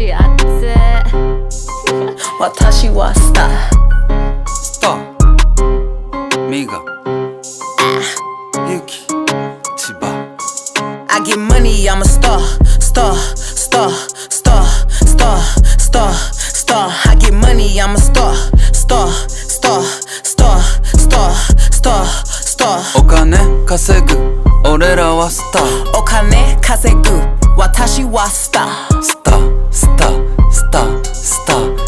しあって私はスタースターミガユキ千葉 I get money, I'm a star, star, star, star, star, star, star. I get money, I'm a star, star, star, star, star, star, star. お金稼ぐ俺らはスターお金稼ぐ私はスタースタースタースタースター